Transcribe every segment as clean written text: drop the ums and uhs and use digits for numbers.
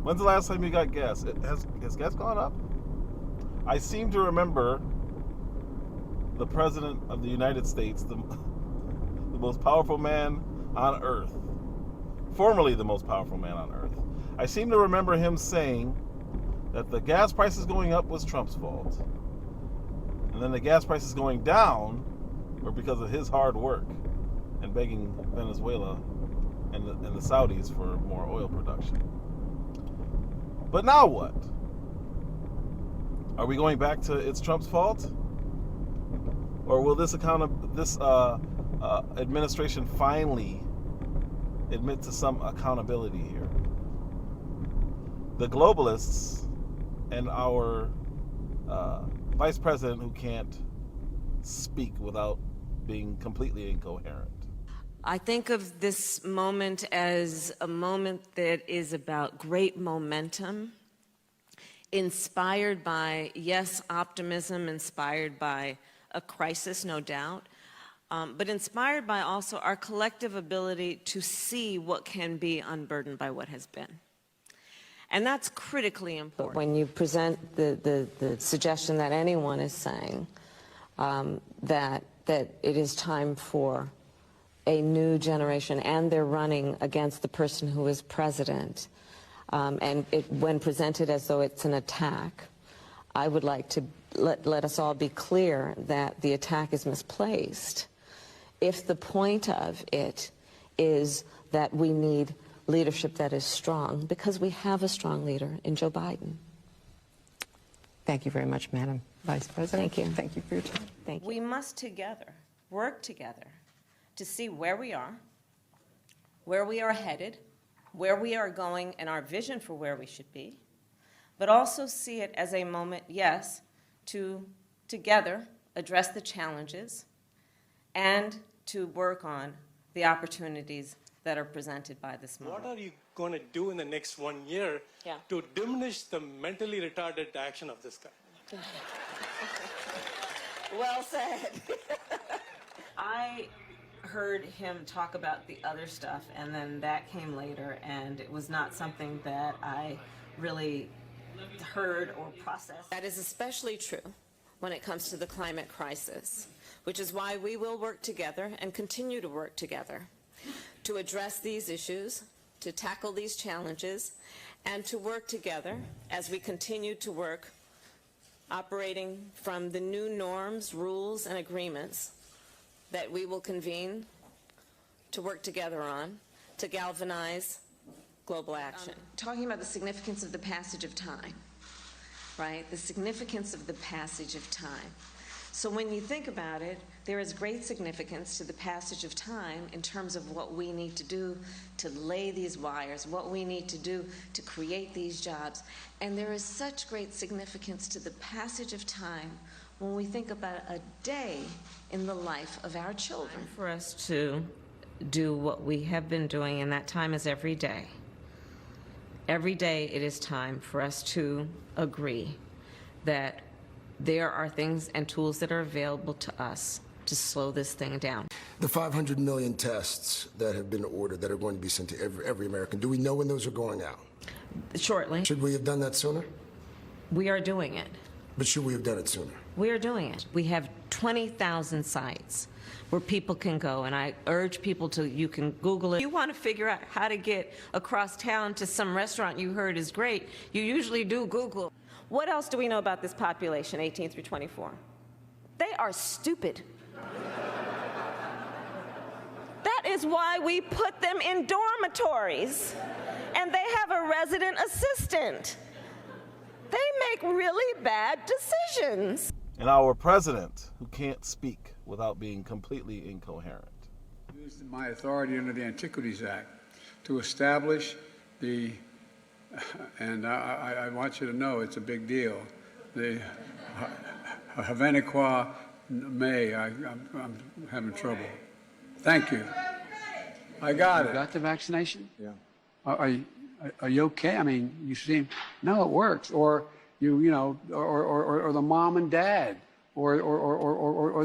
When's the last time you got gas? Has gas gone up? I seem to remember the President of the United States, the most powerful man on earth, formerly the most powerful man on earth. I seem to remember him saying that the gas prices going up was Trump's fault. And then the gas prices going down were because of his hard work and begging Venezuela and the Saudis for more oil production. But now what? Are we going back to it's Trump's fault? Or will this administration finally admit to some accountability here? The globalists and our vice president who can't speak without being completely incoherent. I think of this moment as a moment that is about great momentum, inspired by, yes, optimism, inspired by a crisis, no doubt, but inspired by also our collective ability to see what can be unburdened by what has been. And that's critically important. When you present the suggestion that anyone is saying that it is time for a new generation, and they're running against the person who is president, and when presented as though it's an attack, I would like to let us all be clear that the attack is misplaced. If the point of it is that we need leadership that is strong, because we have a strong leader in Joe Biden. Thank you very much, Madam Vice President. Thank you. Thank you for your time. Thank you. We must together work together to see where we are headed, where we are going, and our vision for where we should be, but also see it as a moment, yes, to together address the challenges and to work on the opportunities that are presented by this moment. What are you going to do in the next 1 year to diminish the mentally retarded action of this guy? Well said. I heard him talk about the other stuff, and then that came later, and it was not something that I really heard or processed. That is especially true when it comes to the climate crisis, which is why we will work together and continue to work together to address these issues, to tackle these challenges, and to work together as we continue to work operating from the new norms, rules, and agreements that we will convene to work together on to galvanize global action. Talking about the significance of the passage of time, right? The significance of the passage of time. So when you think about it, there is great significance to the passage of time in terms of what we need to do to lay these wires, what we need to do to create these jobs. And there is such great significance to the passage of time when we think about a day in the life of our children. For us to do what we have been doing, and that time is every day. Every day it is time for us to agree that there are things and tools that are available to us to slow this thing down. The 500 million tests that have been ordered that are going to be sent to every American, do we know when those are going out? Shortly. Should we have done that sooner? We are doing it. But should we have done it sooner? We are doing it. We have 20,000 sites where people can go, and I urge people to, you can Google it. If you want to figure out how to get across town to some restaurant you heard is great, you usually do Google. What else do we know about this population, 18 through 24? They are stupid. That is why we put them in dormitories, and they have a resident assistant. They make really bad decisions. And our president, who can't speak without being completely incoherent. I used my authority under the Antiquities Act to establish the, and I want you to know it's a big deal, the Havana May. I'm having trouble. Thank you. I got it. You got the vaccination? Yeah. Are you okay? I mean, you seem, no, it works. Or you know, or the mom and dad, or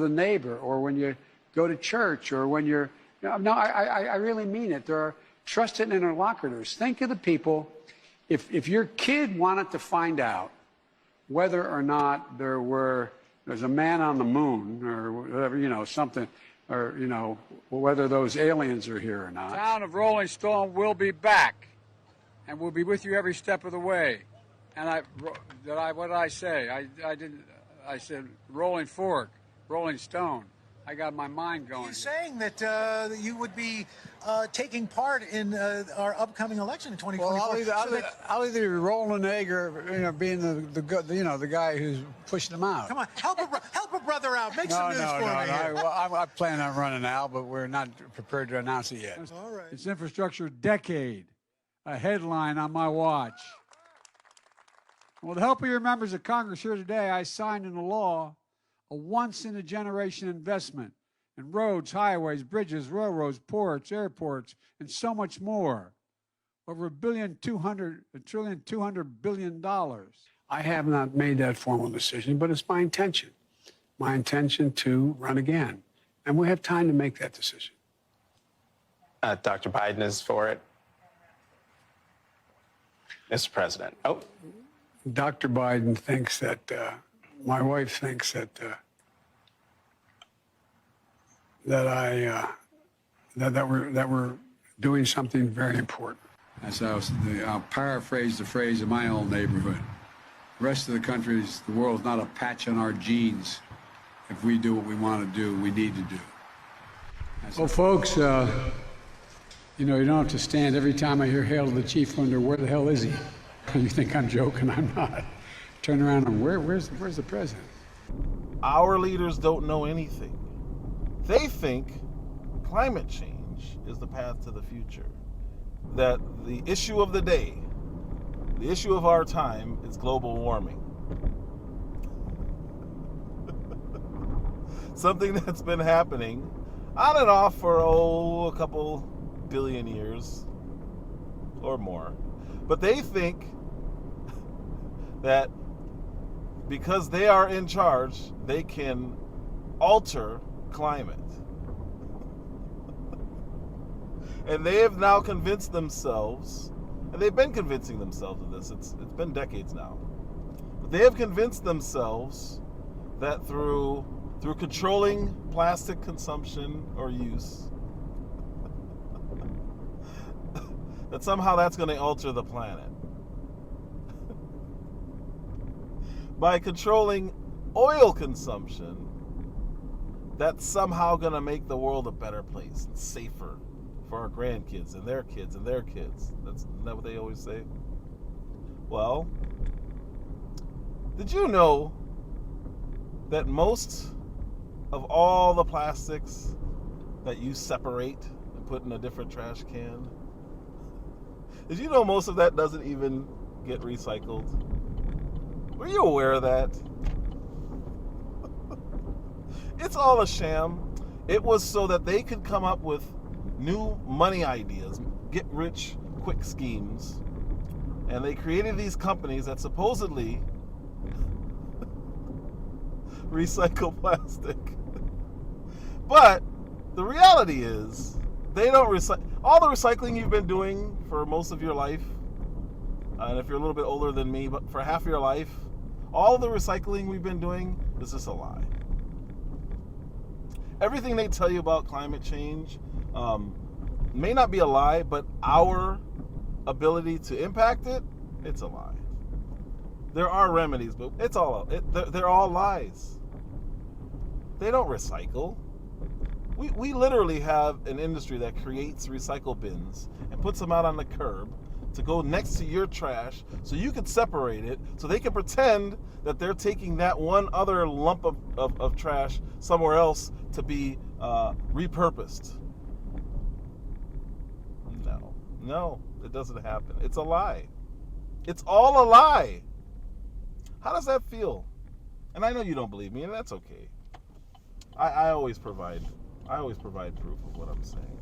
the neighbor, or when you go to church, or when you're, no, I really mean it. There are trusted interlocutors. Think of the people if your kid wanted to find out whether or not there's a man on the moon or whatever, something, or, whether those aliens are here or not. The town of Rolling Stone will be back, and we'll be with you every step of the way. And what did I say? I said Rolling Fork, Rolling Stone. I got my mind going. You're saying that you would be taking part in our upcoming election in 2024. Well, I'll either be rolling an egg or being the guy who's pushing them out. Come on, help a brother out. Make some news for me. I plan on running Al, but we're not prepared to announce it yet. All right. It's Infrastructure Decade, a headline on my watch. With the help of your members of Congress here today, I signed into law a once-in-a-generation investment in roads, highways, bridges, railroads, ports, airports, and so much more. Over $1.2 billion. I have not made that formal decision, but it's my intention. My intention to run again. And we have time to make that decision. Dr. Biden is for it. Mr. President. Oh. Dr. Biden thinks that, my wife thinks that we're doing something very important. I'll paraphrase the phrase in my own neighborhood. The rest of the country, the world is not a patch on our genes. If we do what we want to do, we need to do. Well, folks, you don't have to stand every time I hear Hail to the Chief, wonder where the hell is he? You think I'm joking? I'm not. Turn around and where's the president? Our leaders don't know anything. They think climate change is the path to the future. That the issue of the day, the issue of our time, is global warming. Something that's been happening on and off for, a couple billion years or more. But they think that because they are in charge, they can alter climate. And they have now convinced themselves, and they've been convincing themselves of this, it's been decades now, but they have convinced themselves that through controlling plastic consumption or use, that somehow that's going to alter the planet. By controlling oil consumption, that's somehow going to make the world a better place and safer for our grandkids and their kids and their kids. Isn't that what they always say? Well, did you know that most of all the plastics that you separate and put in a different trash can, did you know most of that doesn't even get recycled? Were you aware of that? It's all a sham. It was so that they could come up with new money ideas, get rich quick schemes, and they created these companies that supposedly recycle plastic. But the reality is they don't recycle. All the recycling you've been doing for most of your life, and if you're a little bit older than me, but for half your life, all the recycling we've been doing is just a lie. Everything they tell you about climate change may not be a lie, but our ability to impact it, it's a lie. There are remedies, but they're all lies. They don't recycle. We literally have an industry that creates recycle bins and puts them out on the curb to go next to your trash so you can separate it, so they can pretend that they're taking that one other lump of trash somewhere else to be repurposed. No, it doesn't happen. It's a lie. It's all a lie. How does that feel? And I know you don't believe me, and that's okay. I always provide proof of what I'm saying.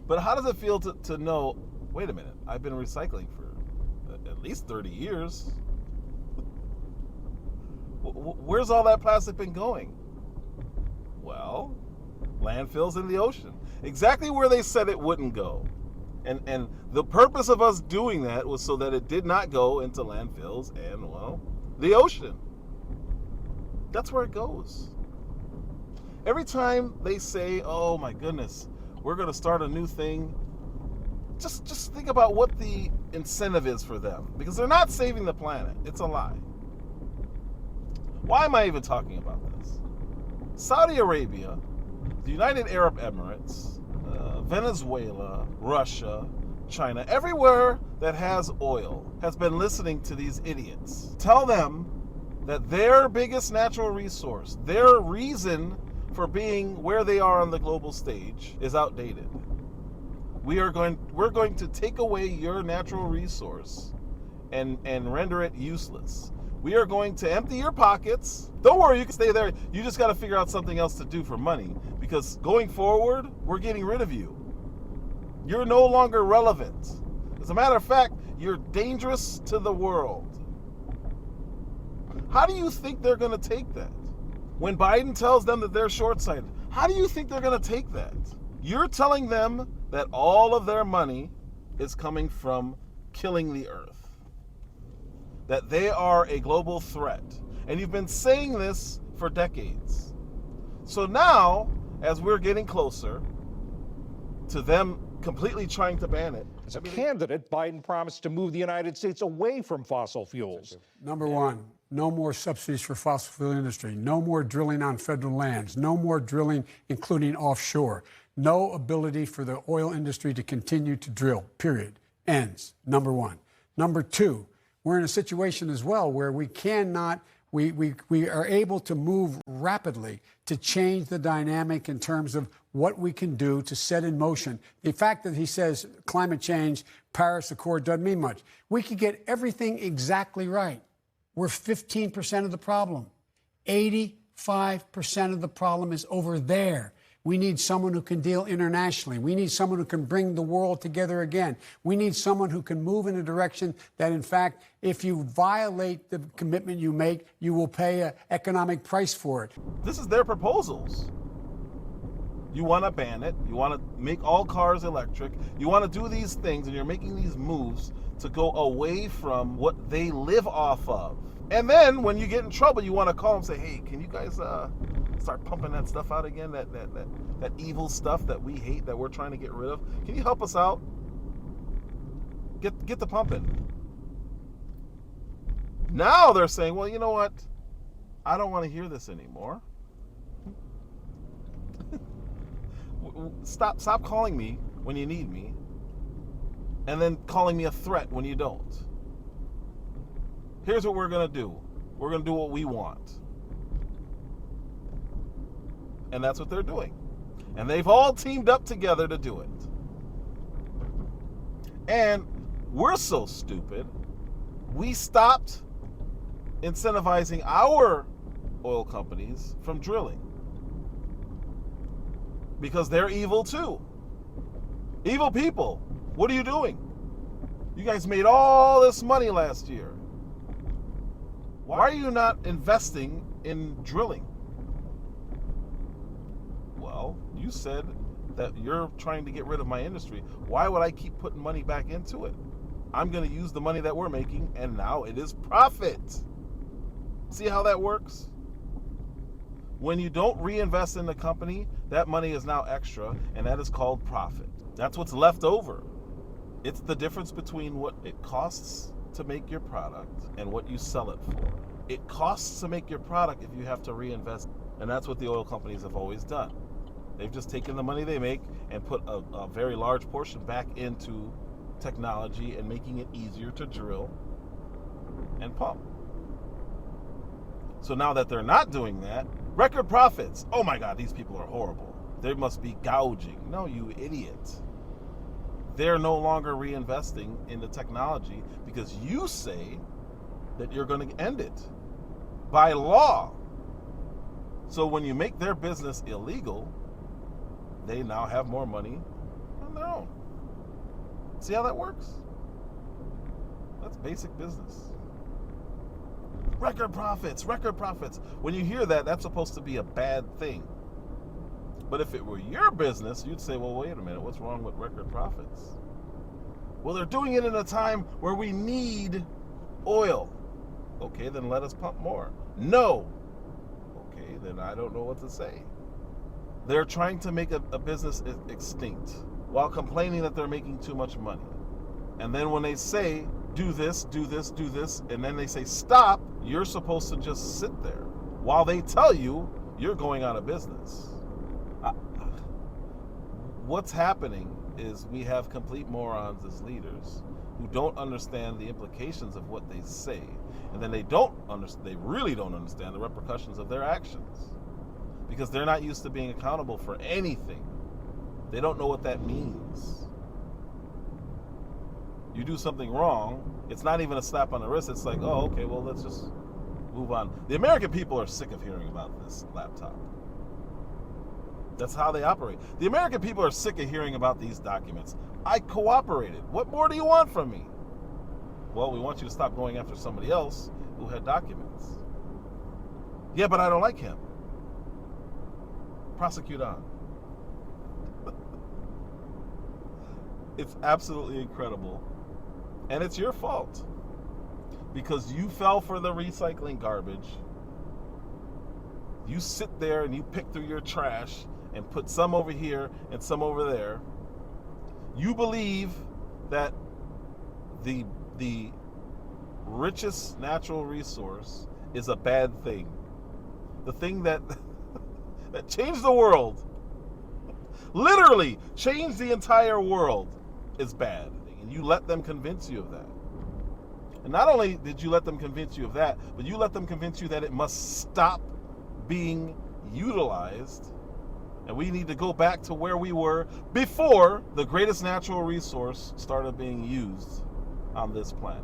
But how does it feel to know, wait a minute, I've been recycling for at least 30 years. Where's all that plastic been going? Well, landfills in the ocean. Exactly where they said it wouldn't go. And the purpose of us doing that was so that it did not go into landfills and, well, the ocean. That's where it goes. Every time they say, oh my goodness, we're going to start a new thing, just think about what the incentive is for them. Because they're not saving the planet. It's a lie. Why am I even talking about this? Saudi Arabia, the United Arab Emirates, Venezuela, Russia, China, everywhere that has oil has been listening to these idiots. Tell them that their biggest natural resource, their reason for being where they are on the global stage is outdated. We're going to take away your natural resource and render it useless. We are going to empty your pockets. Don't worry, you can stay there. You just got to figure out something else to do for money, because going forward, we're getting rid of you. You're no longer relevant. As a matter of fact, you're dangerous to the world. How do you think they're going to take that? When Biden tells them that they're short-sighted, how do you think they're going to take that? You're telling them that all of their money is coming from killing the earth, that they are a global threat. And you've been saying this for decades. So now, as we're getting closer to them completely trying to ban it. As a candidate, Biden promised to move the United States away from fossil fuels. Number one, no more subsidies for fossil fuel industry, no more drilling on federal lands, no more drilling, including offshore, no ability for the oil industry to continue to drill, period. Ends, number one. Number two, we're in a situation as well where we cannot, we are able to move rapidly to change the dynamic in terms of what we can do to set in motion. The fact that he says climate change, Paris Accord doesn't mean much. We could get everything exactly right. We're 15% of the problem. 85% of the problem is over there. We need someone who can deal internationally. We need someone who can bring the world together again. We need someone who can move in a direction that, in fact, if you violate the commitment you make, you will pay an economic price for it. This is their proposals. You want to ban it. You want to make all cars electric. You want to do these things, and you're making these moves to go away from what they live off of. And then when you get in trouble, you want to call them and say, hey, can you guys start pumping that stuff out again, that evil stuff that we hate, that we're trying to get rid of? Can you help us out? Get the pumping. Now they're saying, well, you know what? I don't want to hear this anymore. Stop calling me when you need me, and then calling me a threat when you don't. Here's what we're going to do. We're going to do what we want. And that's what they're doing. And they've all teamed up together to do it. And we're so stupid, we stopped incentivizing our oil companies from drilling. Because they're evil too. Evil people. What are you doing? You guys made all this money last year. Why are you not investing in drilling? Well, you said that you're trying to get rid of my industry. Why would I keep putting money back into it? I'm going to use the money that we're making, and now it is profit. See how that works? When you don't reinvest in the company, that money is now extra, and that is called profit. That's what's left over. It's the difference between what it costs to make your product and what you sell it for. It costs to make your product if you have to reinvest, and that's what the oil companies have always done. They've just taken the money they make and put a very large portion back into technology and making it easier to drill and pump. So now that they're not doing that, record profits. Oh my God, these people are horrible. They must be gouging. No, you idiot. They're no longer reinvesting in the technology because you say that you're going to end it by law. So when you make their business illegal, they now have more money on their own. See how that works? That's basic business. Record profits, record profits. When you hear that, that's supposed to be a bad thing. But if it were your business, you'd say, well, wait a minute, what's wrong with record profits? Well, they're doing it in a time where we need oil. Okay, then let us pump more. No. Okay, then I don't know what to say. They're trying to make a business extinct while complaining that they're making too much money. And then when they say, do this, do this, do this, and then they say, stop, you're supposed to just sit there while they tell you you're going out of business. What's happening is we have complete morons as leaders who don't understand the implications of what they say, and then they really don't understand the repercussions of their actions, because they're not used to being accountable for anything. They don't know what that means. You do something wrong, it's not even a slap on the wrist. It's like, oh, okay, well, let's just move on. The American people are sick of hearing about this laptop. That's how they operate. The American people are sick of hearing about these documents. I cooperated. What more do you want from me? Well, we want you to stop going after somebody else who had documents. Yeah, but I don't like him. Prosecute on. It's absolutely incredible. And it's your fault. Because you fell for the recycling garbage. You sit there and you pick through your trash and put some over here and some over there. You believe that the richest natural resource is a bad thing. The thing that that changed the world, literally changed the entire world, is bad. And you let them convince you of that. And not only did you let them convince you of that, but you let them convince you that it must stop being utilized, and we need to go back to where we were before the greatest natural resource started being used on this planet.